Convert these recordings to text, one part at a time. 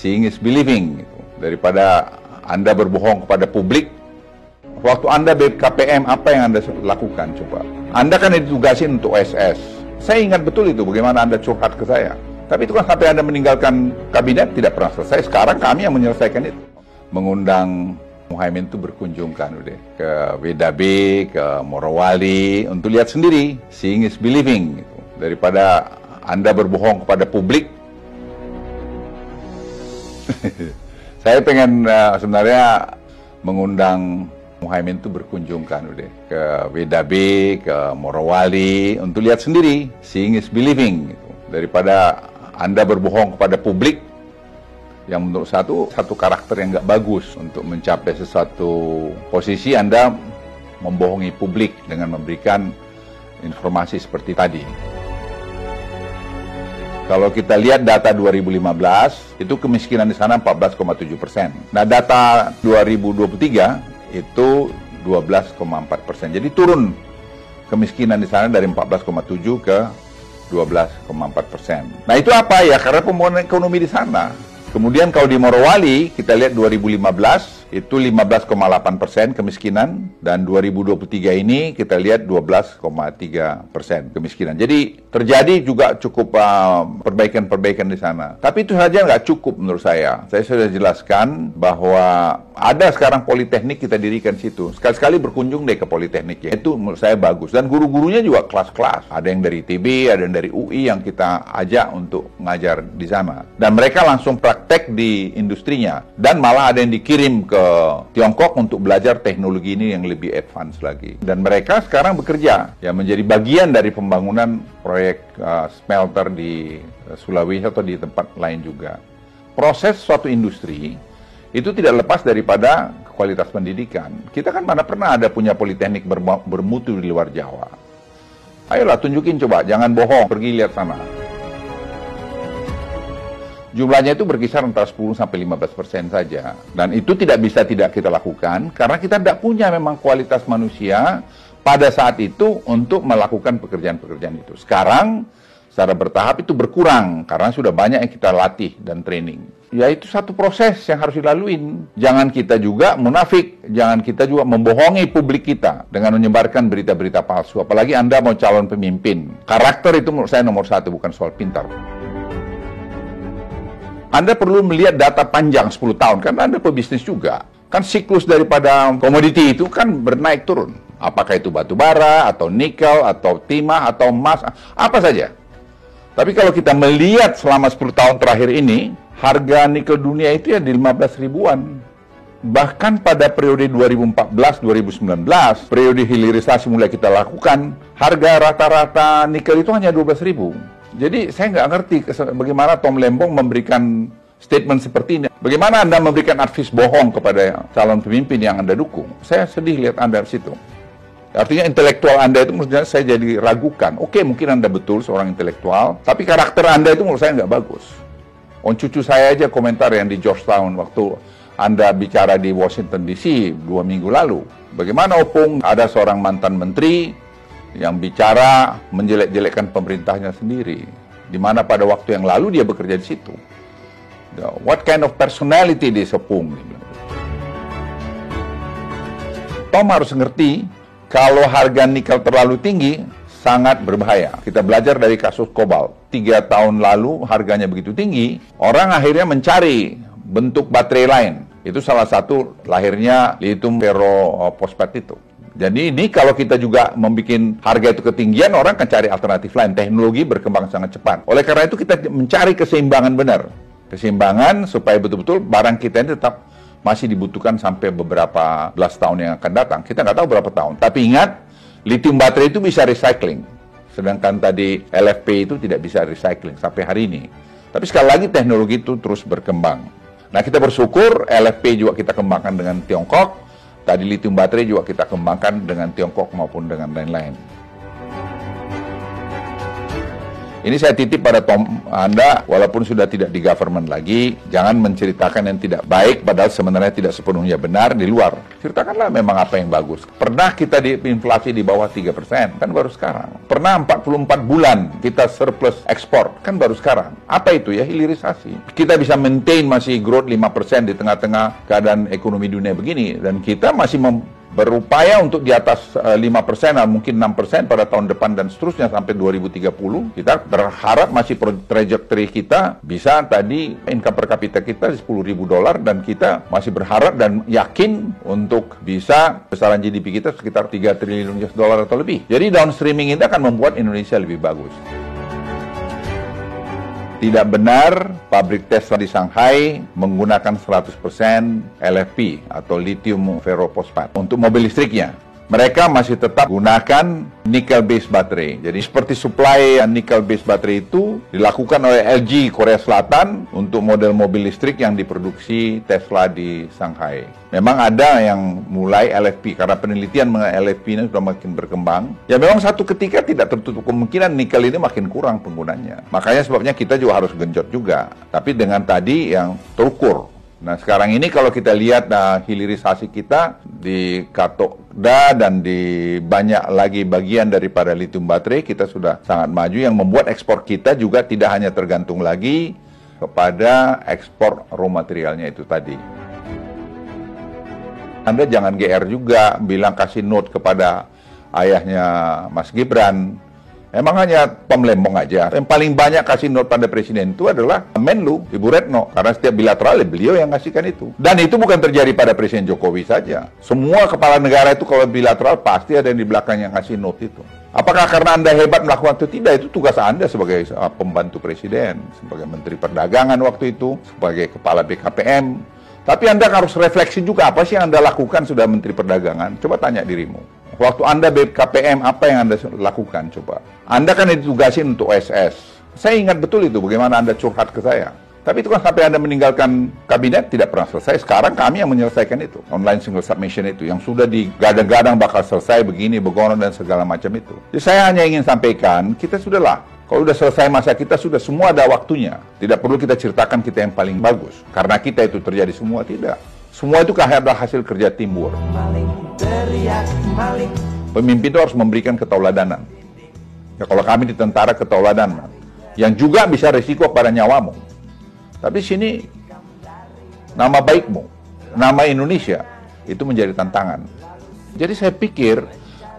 seeing is believing. Gitu. Daripada Anda berbohong kepada publik, waktu Anda BKPM, apa yang Anda lakukan coba? Anda kan ditugasin untuk OSS. Saya ingat betul itu, bagaimana Anda curhat ke saya. Tapi itu kan sampai Anda meninggalkan kabinet tidak pernah selesai. Sekarang kami yang menyelesaikan itu. Mengundang Muhaimin itu berkunjung kan udah ke WDB, ke Morowali untuk lihat sendiri, seeing is believing gitu. Daripada Anda berbohong kepada publik. Saya pengen sebenarnya mengundang Muhaimin itu berkunjung kan udah ke WDB, ke Morowali untuk lihat sendiri, seeing is believing gitu. Daripada Anda berbohong kepada publik, yang menurut satu karakter yang nggak bagus untuk mencapai sesuatu posisi. Anda membohongi publik dengan memberikan informasi seperti tadi. Kalau kita lihat data 2015, itu kemiskinan di sana 14,7%. Nah, data 2023 itu 12,4%. Jadi turun kemiskinan di sana dari 14,7 ke 12,4%. Nah, itu apa ya? Karena pembangunan ekonomi di sana. Kemudian kalau di Morowali, kita lihat 2015, itu 15,8% kemiskinan, dan 2023 ini kita lihat 12,3% kemiskinan. Jadi terjadi juga cukup perbaikan-perbaikan di sana. Tapi itu saja nggak cukup menurut saya. Saya sudah jelaskan bahwa ada sekarang politeknik kita dirikan situ. Sekali-sekali berkunjung deh ke politekniknya. Itu menurut saya bagus. Dan guru-gurunya juga kelas-kelas. Ada yang dari ITB, ada yang dari UI yang kita ajak untuk mengajar di sana. Dan mereka langsung praktek di industrinya. Dan malah ada yang dikirim ke Tiongkok untuk belajar teknologi ini yang lebih advance lagi. Dan mereka sekarang bekerja ya menjadi bagian dari pembangunan proyek smelter di Sulawesi atau di tempat lain juga. Proses suatu industri itu tidak lepas daripada kualitas pendidikan. Kita kan mana pernah ada punya politeknik bermutu di luar Jawa. Ayolah tunjukin coba, jangan bohong, pergi lihat sana. Jumlahnya itu berkisar antara 10-15% saja. Dan itu tidak bisa tidak kita lakukan, karena kita tidak punya memang kualitas manusia pada saat itu untuk melakukan pekerjaan-pekerjaan itu. Sekarang, secara bertahap itu berkurang, karena sudah banyak yang kita latih dan training. Ya itu satu proses yang harus dilaluin. Jangan kita juga munafik, jangan kita juga membohongi publik kita dengan menyebarkan berita-berita palsu. Apalagi Anda mau calon pemimpin. Karakter itu menurut saya nomor satu, bukan soal pintar. Anda perlu melihat data panjang 10 tahun, karena Anda pebisnis juga. Kan siklus daripada komoditi itu kan bernaik turun. Apakah itu batu bara, atau nikel, atau timah, atau emas, apa saja. Tapi kalau kita melihat selama 10 tahun terakhir ini, harga nikel dunia itu ya di 15 ribuan. Bahkan pada periode 2014-2019, periode hilirisasi mulai kita lakukan, harga rata-rata nikel itu hanya 12 ribu. Jadi saya nggak ngerti bagaimana Tom Lembong memberikan statement seperti ini. Bagaimana Anda memberikan advies bohong kepada calon pemimpin yang Anda dukung? Saya sedih lihat Anda di situ. Artinya intelektual Anda itu menurut saya jadi ragukan. Oke, mungkin Anda betul seorang intelektual, tapi karakter Anda itu menurut saya nggak bagus. Cucu saya aja komentar yang di Georgetown waktu Anda bicara di Washington DC 2 minggu lalu. Bagaimana Opung ada seorang mantan menteri yang bicara menjelek-jelekkan pemerintahnya sendiri, di mana pada waktu yang lalu dia bekerja di situ. What kind of personality this Opung? Tom harus ngerti, kalau harga nikel terlalu tinggi, sangat berbahaya. Kita belajar dari kasus kobalt. 3 tahun lalu harganya begitu tinggi, orang akhirnya mencari bentuk baterai lain. Itu salah satu lahirnya lithium ferrofosfat itu. Jadi ini kalau kita juga membuat harga itu ketinggian, orang akan cari alternatif lain. Teknologi berkembang sangat cepat. Oleh karena itu kita mencari keseimbangan benar. Keseimbangan supaya betul-betul barang kita ini tetap masih dibutuhkan sampai beberapa belas tahun yang akan datang. Kita nggak tahu berapa tahun. Tapi ingat, lithium baterai itu bisa recycling. Sedangkan tadi LFP itu tidak bisa recycling sampai hari ini. Tapi sekali lagi teknologi itu terus berkembang. Nah kita bersyukur LFP juga kita kembangkan dengan Tiongkok. Tadi lithium baterai juga kita kembangkan dengan Tiongkok maupun dengan lain-lain. Ini saya titip pada Anda, walaupun sudah tidak di government lagi, jangan menceritakan yang tidak baik, padahal sebenarnya tidak sepenuhnya benar di luar. Ceritakanlah memang apa yang bagus. Pernah kita di inflasi di bawah 3%, kan baru sekarang. Pernah 44 bulan kita surplus ekspor, kan baru sekarang. Apa itu ya? Hilirisasi. Kita bisa maintain masih growth 5% di tengah-tengah keadaan ekonomi dunia begini, dan kita masih berupaya untuk di atas 5%, mungkin 6% pada tahun depan dan seterusnya sampai 2030. Kita berharap masih trajectory kita bisa tadi income per kapita kita $10.000 dan kita masih berharap dan yakin untuk bisa besaran GDP kita sekitar $3 triliun atau lebih. Jadi downstreaming itu akan membuat Indonesia lebih bagus. Tidak benar pabrik Tesla di Shanghai menggunakan 100% LFP atau lithium ferrophosphate untuk mobil listriknya. Mereka masih tetap gunakan nickel-based baterai. Jadi seperti supply nickel-based baterai itu dilakukan oleh LG Korea Selatan untuk model mobil listrik yang diproduksi Tesla di Shanghai. Memang ada yang mulai LFP karena penelitian mengenai LFP ini sudah makin berkembang. Ya memang satu ketika tidak tertutup kemungkinan nikel ini makin kurang penggunanya. Makanya sebabnya kita juga harus genjot juga. Tapi dengan tadi yang terukur. Nah sekarang ini kalau kita lihat hilirisasi kita di katoda dan di banyak lagi bagian daripada lithium baterai, kita sudah sangat maju yang membuat ekspor kita juga tidak hanya tergantung lagi kepada ekspor raw materialnya itu tadi. Anda jangan GR juga bilang kasih note kepada ayahnya Mas Gibran. Emang hanya pemlembong aja. Yang paling banyak kasih note pada presiden itu adalah Menlu, Ibu Retno. Karena setiap bilateral beliau yang ngasihkan itu. Dan itu bukan terjadi pada Presiden Jokowi saja. Semua kepala negara itu kalau bilateral pasti ada yang di belakang yang ngasih note itu. Apakah karena Anda hebat melakukan itu? Tidak, itu tugas Anda sebagai pembantu presiden, sebagai Menteri Perdagangan waktu itu, sebagai Kepala BKPM. Tapi Anda harus refleksi juga apa sih yang Anda lakukan sudah Menteri Perdagangan. Coba tanya dirimu. Waktu Anda BKPM, apa yang Anda lakukan? Coba. Anda kan ditugasin untuk OSS. Saya ingat betul itu, bagaimana Anda curhat ke saya. Tapi itu kan sampai Anda meninggalkan kabinet, tidak pernah selesai. Sekarang kami yang menyelesaikan itu. Online single submission itu, yang sudah digadang-gadang bakal selesai begini, begono, dan segala macam itu. Jadi saya hanya ingin sampaikan, kita sudahlah. Kalau sudah selesai masa kita, sudah semua ada waktunya. Tidak perlu kita ceritakan kita yang paling bagus. Karena kita itu terjadi semua, tidak. Semua itu adalah hasil kerja timbur. Pemimpin itu harus memberikan ketauladanan. Ya, kalau kami di tentara ketauladanan, yang juga bisa risiko pada nyawamu. Tapi sini nama baikmu, nama Indonesia itu menjadi tantangan. Jadi saya pikir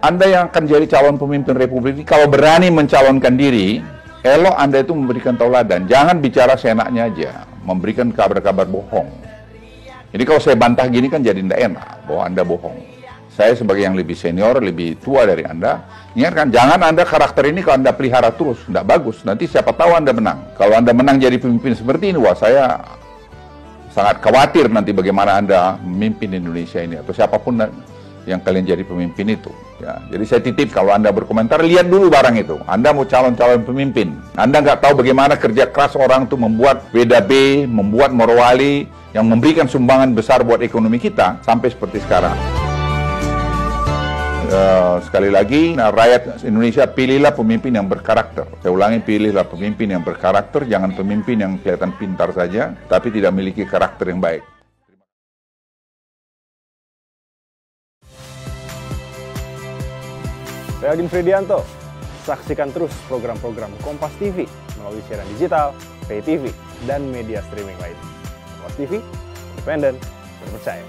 Anda yang akan jadi calon pemimpin Republik ini, kalau berani mencalonkan diri, elok Anda itu memberikan tauladan. Jangan bicara seenaknya aja, memberikan kabar-kabar bohong. Jadi kalau saya bantah gini kan jadi tidak enak bahwa Anda bohong. Saya sebagai yang lebih senior, lebih tua dari Anda, ingatkan, jangan Anda karakter ini kalau Anda pelihara terus, tidak bagus. Nanti siapa tahu Anda menang. Kalau Anda menang jadi pemimpin seperti ini, wah saya sangat khawatir nanti bagaimana Anda memimpin Indonesia ini, atau siapapun yang kalian jadi pemimpin itu. Ya, jadi saya titip kalau Anda berkomentar, lihat dulu barang itu. Anda mau calon-calon pemimpin. Anda nggak tahu bagaimana kerja keras orang itu membuat WDB, membuat Morowali, yang memberikan sumbangan besar buat ekonomi kita, sampai seperti sekarang. Sekali lagi, rakyat Indonesia, pilihlah pemimpin yang berkarakter. Saya ulangi, pilihlah pemimpin yang berkarakter, jangan pemimpin yang kelihatan pintar saja, tapi tidak memiliki karakter yang baik. Saya Agin Fridianto. Saksikan terus program-program Kompas TV melalui siaran digital, pay TV, dan media streaming lain. Kompas TV, independen, terpercaya.